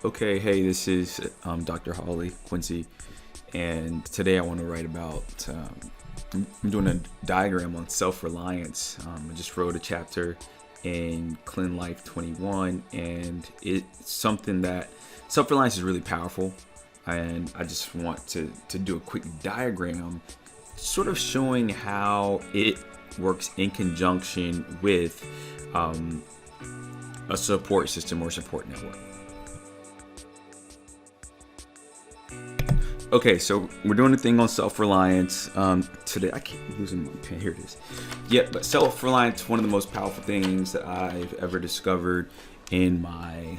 Okay, hey, this is Dr. Hawley, Quincy, and today I want to write about. I'm doing a diagram on self-reliance. I just wrote a chapter in Clean Life 21, and it's something that self-reliance is really powerful, and I just want to do a quick diagram, sort of showing how it works in conjunction with a support system or support network. Okay, so we're doing a thing on self-reliance today. I keep losing my pen. Here it is. Yeah, but self-reliance, one of the most powerful things that I've ever discovered in my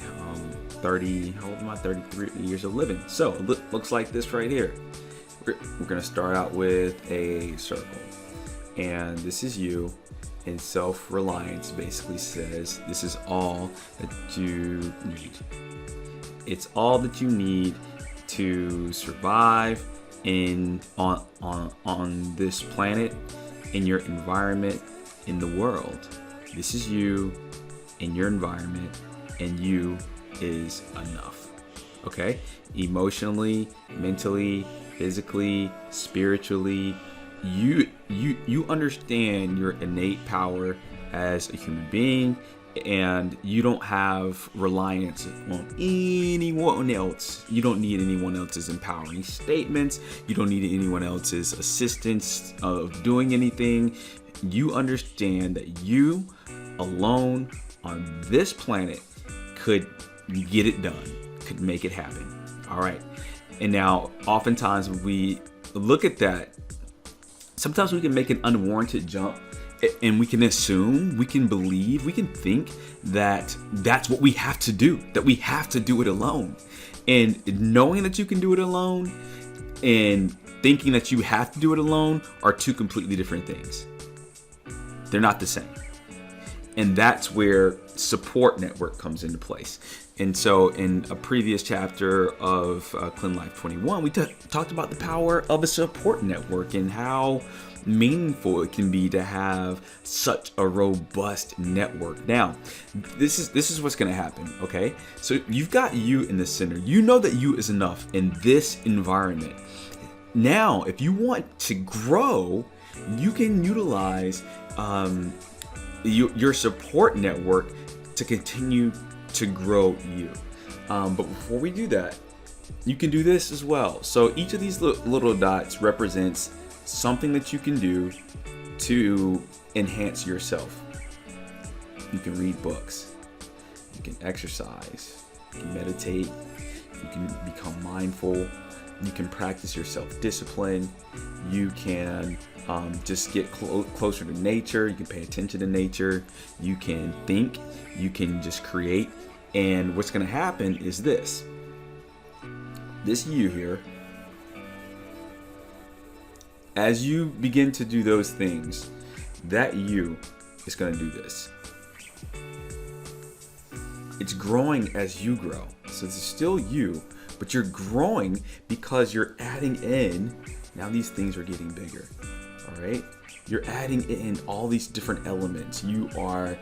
33 years of living. So it looks like this right here. We're going to start out with a circle. And this is you. And self-reliance basically says this is all that you need. It's all that you need to survive on this planet, in your environment, in the world. This is you in your environment, and you is enough. Okay? Emotionally, mentally, physically, spiritually, you understand your innate power as a human being, and you don't have reliance on anyone else. You don't need anyone else's empowering statements. You don't need anyone else's assistance of doing anything. You understand that you alone on this planet could get it done, could make it happen. All right. And now, oftentimes we look at that. Sometimes we can make an unwarranted jump, and we can assume, we can believe, we can think that that's what we have to do, that we have to do it alone. And knowing that you can do it alone and thinking that you have to do it alone are two completely different things. They're not the same. And that's where support network comes into place. And so in a previous chapter of Clean Life 21, we talked about the power of a support network and how meaningful it can be to have such a robust network. Now, this is what's going to happen, okay? So you've got you in the center. You know that you is enough in this environment. Now, if you want to grow, you can utilize your support network to continue to grow you. But before we do that, you can do this as well. So each of these little dots represents something that you can do to enhance yourself. You can read books, you can exercise, you can meditate, you can become mindful, you can practice your self-discipline, you can just get closer to nature, you can pay attention to nature, you can think, you can just create. And what's going to happen is this you here, as you begin to do those things, that you is going to do this. It's growing as you grow. So it's still you, but you're growing because you're adding in. Now these things are getting bigger. All right. You're adding in all these different elements. You are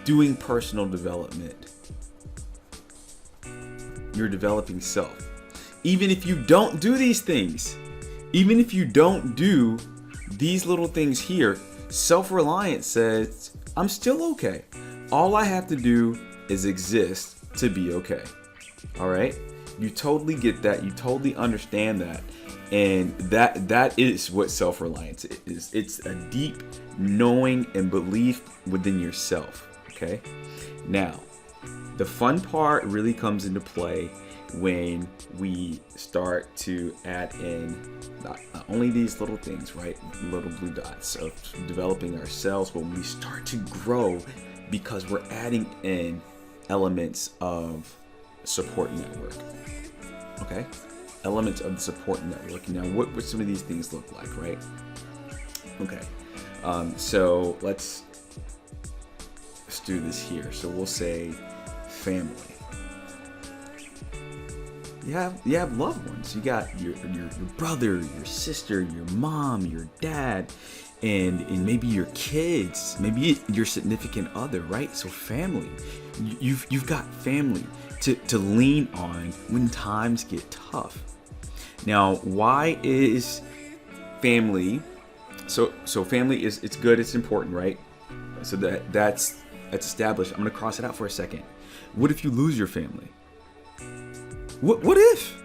doing personal development. You're developing self. Even if you don't do these things, even if you don't do these little things here, self-reliance says, I'm still okay. All I have to do is exist to be okay. All right? You totally get that. You totally understand that. And that is what self-reliance is. It's a deep knowing and belief within yourself. Okay? Now, the fun part really comes into play when we start to add in not only these little things, right? Little blue dots of developing ourselves, but when we start to grow because we're adding in elements of support network. Okay? Elements of the support network. Now, what some of these things look like, right? Okay. So let's do this here. So we'll say family. You have loved ones. You got your brother, your sister, your mom, your dad, and maybe your kids, maybe your significant other, right? So family. You've got family to lean on when times get tough. Now, why is family so family is, it's good, it's important, right? So that's established. I'm gonna cross it out for a second. What if you lose your family? What if?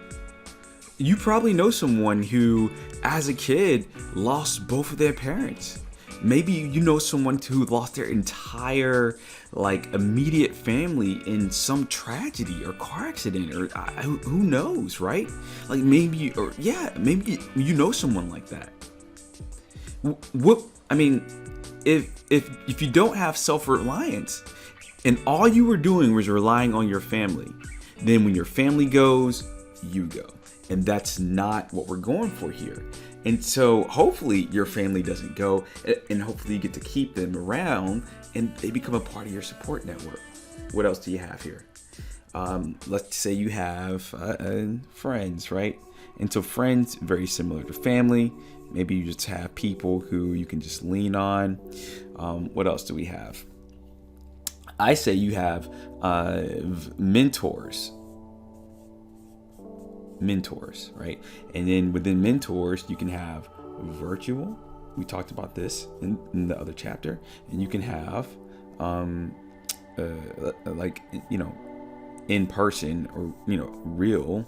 You probably know someone who, as a kid, lost both of their parents. Maybe you know someone who lost their entire, like, immediate family in some tragedy or car accident, or who knows, right? Like maybe you know someone like that. What I mean, if you don't have self-reliance, and all you were doing was relying on your family, then when your family goes, you go. And that's not what we're going for here. And so hopefully your family doesn't go, and hopefully you get to keep them around and they become a part of your support network. What else do you have here? Let's say you have friends, right? And so friends, very similar to family. Maybe you just have people who you can just lean on. What else do we have? I say you have mentors, right? And then within mentors, you can have virtual. We talked about this in the other chapter. And you can have like, you know, in person, or, you know, real.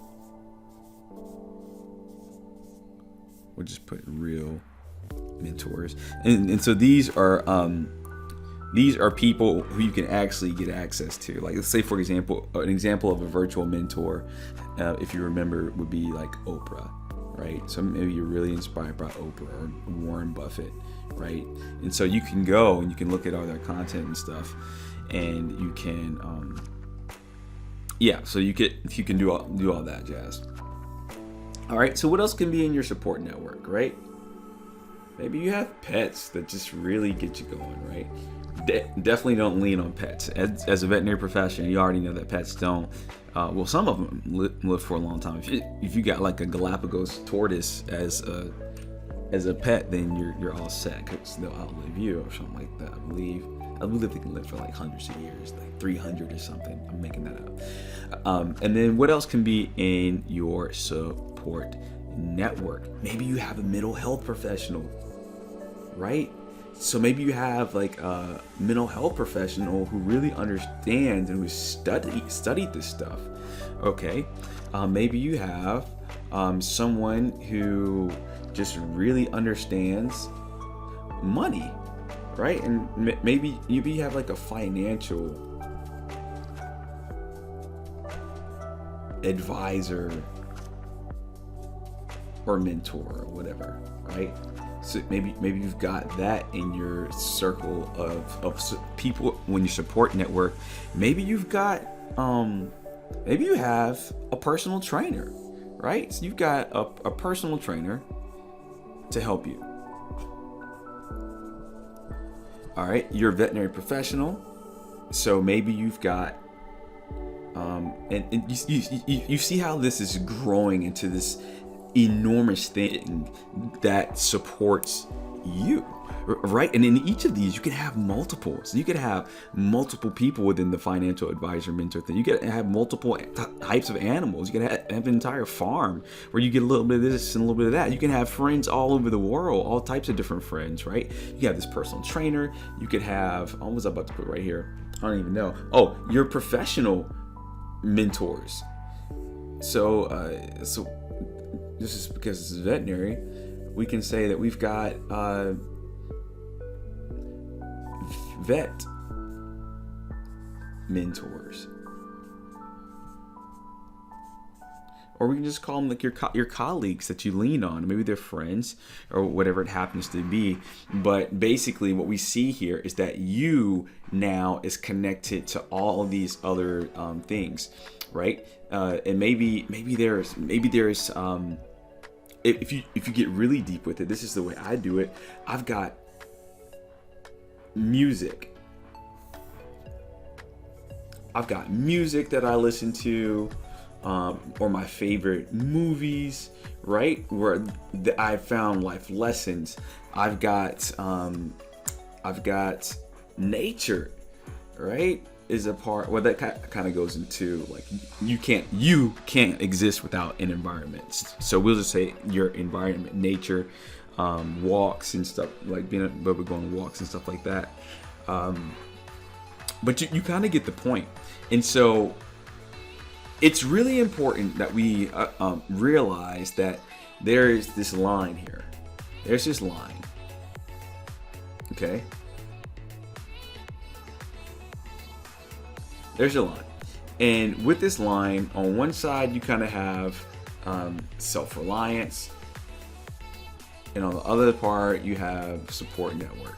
We'll just put real mentors. And so these are people who you can actually get access to. Like, let's say, for example, an example of a virtual mentor, if you remember, would be like Oprah, right? So maybe you're really inspired by Oprah or Warren Buffett, right? And so you can go and you can look at all their content and stuff, and you can, so you can do all that jazz. All right. So what else can be in your support network, right? Maybe you have pets that just really get you going, right? Definitely don't lean on pets. As a veterinary professional, you already know that pets don't. Well, some of them live for a long time. If you got like a Galapagos tortoise as a pet, then you're all set, because they'll outlive you or something like that. I believe they can live for like hundreds of years, like 300 or something. I'm making that up. And then what else can be in your support network? Maybe you have a mental health professional, right? So maybe you have like a mental health professional who really understands and who studied this stuff. Okay. Maybe you have someone who just really understands money, right? And maybe you have like a financial advisor or mentor or whatever, right? So maybe you've got that in your circle of people when you support network. Maybe you've got maybe you have a personal trainer, right? So you've got a personal trainer to help you. All right, you're a veterinary professional, so maybe you've got and you see how this is growing into this enormous thing that supports you, right? And in each of these, you can have multiples. You can have multiple people within the financial advisor mentor thing. You can have multiple types of animals. You can have an entire farm where you get a little bit of this and a little bit of that. You can have friends all over the world, all types of different friends, right? You have this personal trainer. You could have, I was about to put right here, I don't even know. Oh, your professional mentors. So this is because this is veterinary, we can say that we've got vet mentors, or we can just call them like your colleagues that you lean on. Maybe they're friends or whatever it happens to be. But basically, what we see here is that you now is connected to all of these other things, right? And maybe there's if you get really deep with it, this is the way I do it. I've got music. I've got music that I listen to, or my favorite movies, right? Where I found life lessons. I've got nature, right? is a part. Well, that kind of goes into like you can't exist without an environment. So we'll just say your environment, nature, walks and stuff, like being able to go on walks and stuff like that. But you kind of get the point. And so it's really important that we realize that there is this line here. There's this line. Okay? There's a line. And with this line, on one side, you kind of have self-reliance. And on the other part, you have support network.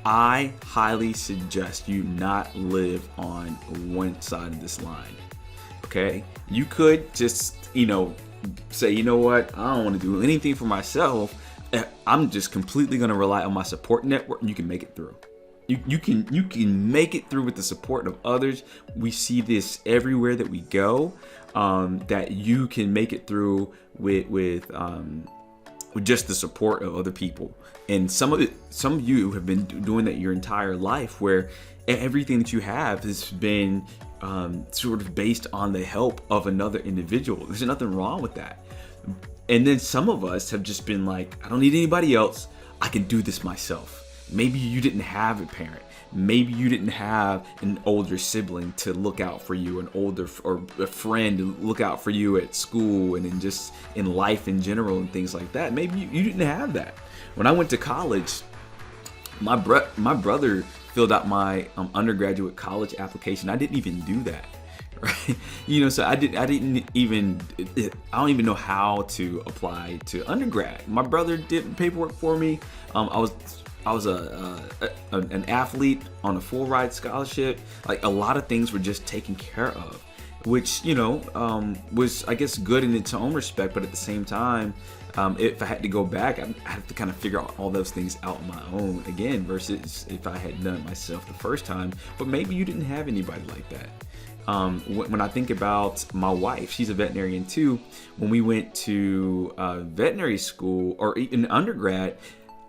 I highly suggest you not live on one side of this line. Okay? You could just, say, you know what? I don't want to do anything for myself. I'm just completely going to rely on my support network, and you can make it through. You can make it through with the support of others. We see this everywhere that we go, that you can make it through with just the support of other people. And some of you have been doing that your entire life, where everything that you have has been sort of based on the help of another individual. There's nothing wrong with that. And then some of us have just been like, I don't need anybody else. I can do this myself. Maybe you didn't have a parent. Maybe you didn't have an older sibling to look out for you, an older or a friend to look out for you at school and in just in life in general and things like that. Maybe you didn't have that. When I went to college, my brother filled out my undergraduate college application. I didn't even do that. Right? So I don't even know how to apply to undergrad. My brother did paperwork for me. I was an athlete on a full ride scholarship. Like, a lot of things were just taken care of, which was, I guess, good in its own respect. But at the same time, if I had to go back, I'd have to kind of figure out all those things out on my own again, versus if I had done it myself the first time. But maybe you didn't have anybody like that. When I think about my wife, she's a veterinarian too. When we went to veterinary school or in undergrad,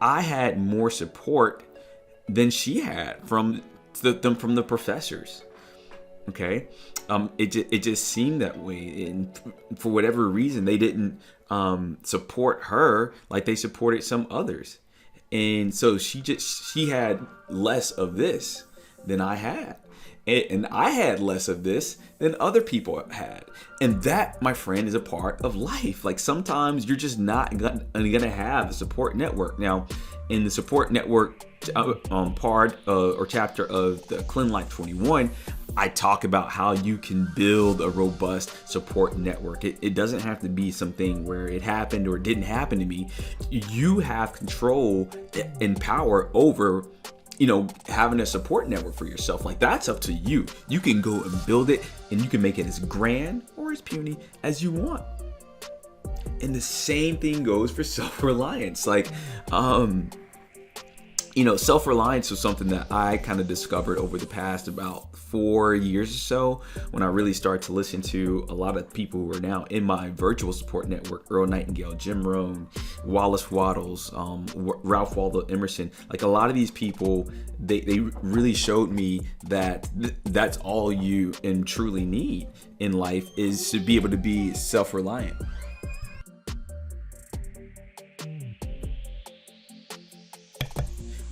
I had more support than she had from the professors. Okay, it just seemed that way, and for whatever reason, they didn't support her like they supported some others, and so she had less of this than I had. And I had less of this than other people had. And that, my friend, is a part of life. Like, sometimes you're just not gonna have the support network. Now, in the support network part or chapter of the Clean Life 21, I talk about how you can build a robust support network. It doesn't have to be something where it happened or it didn't happen to me. You have control and power over having a support network for yourself. Like, that's up to you. You can go and build it, and you can make it as grand or as puny as you want. And the same thing goes for self-reliance. Like, self-reliance was something that I kind of discovered over the past about 4 years or so, when I really started to listen to a lot of people who are now in my virtual support network: Earl Nightingale, Jim Rohn, Wallace Waddles, Ralph Waldo Emerson. Like, a lot of these people, they really showed me that that's all you and truly need in life, is to be able to be self-reliant.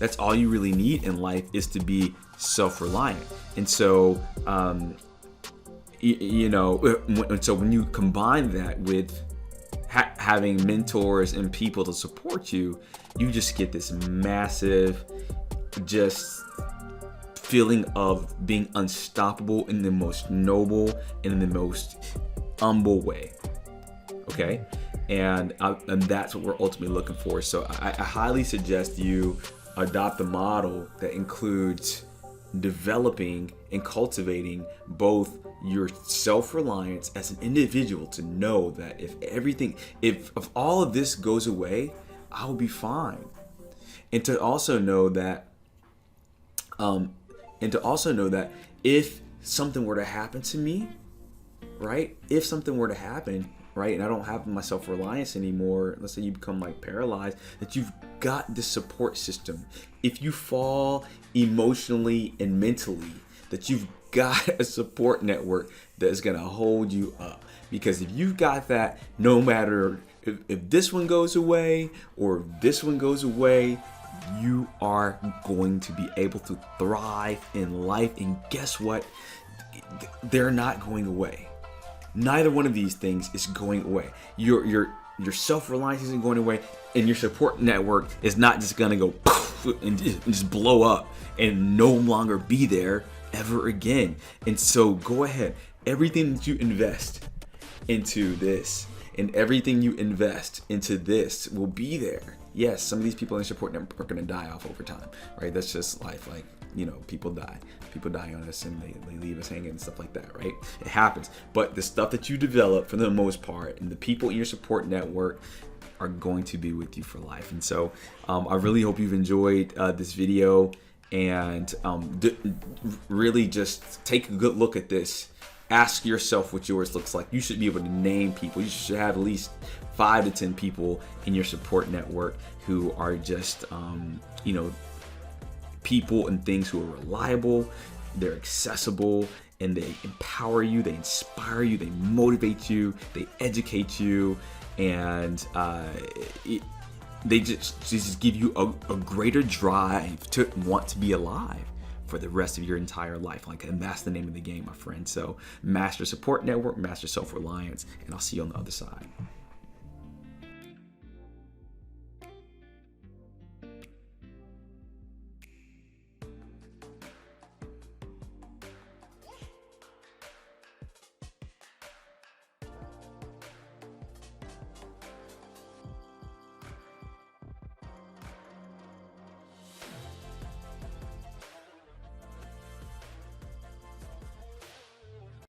That's all you really need in life, is to be self-reliant. And so, so when you combine that with having mentors and people to support you, you just get this massive, just feeling of being unstoppable in the most noble and in the most humble way. Okay? And that's what we're ultimately looking for. So I highly suggest you adopt a model that includes developing and cultivating both your self-reliance as an individual, to know that if all of this goes away, I'll be fine. And to also know that if something were to happen to me, right? If something were to happen, right, and I don't have my self-reliance anymore, let's say you become like paralyzed, that you've got this support system. If you fall emotionally and mentally, that you've got a support network that is going to hold you up. Because if you've got that, no matter if this one goes away or if this one goes away, you are going to be able to thrive in life. And guess what? They're not going away. Neither one of these things is going away. Your self-reliance isn't going away, and your support network is not just gonna go poof and just blow up and no longer be there ever again. And so go ahead. Everything that you invest into this and everything you invest into this will be there. Yes, some of these people in the support network are going to die off over time, right? That's just life. Like, you know, people die on us, and they leave us hanging and stuff like that, right? It happens. But the stuff that you develop, for the most part, and the people in your support network are going to be with you for life. And so I really hope you've enjoyed this video, and really just take a good look at this. Ask yourself what yours looks like. You should be able to name people. You should have at least 5 to 10 people in your support network who are just, people and things who are reliable, they're accessible, and they empower you, they inspire you, they motivate you, they educate you, and they just give you a greater drive to want to be alive for the rest of your entire life. And that's the name of the game, my friend. So master support network, master self-reliance, and I'll see you on the other side.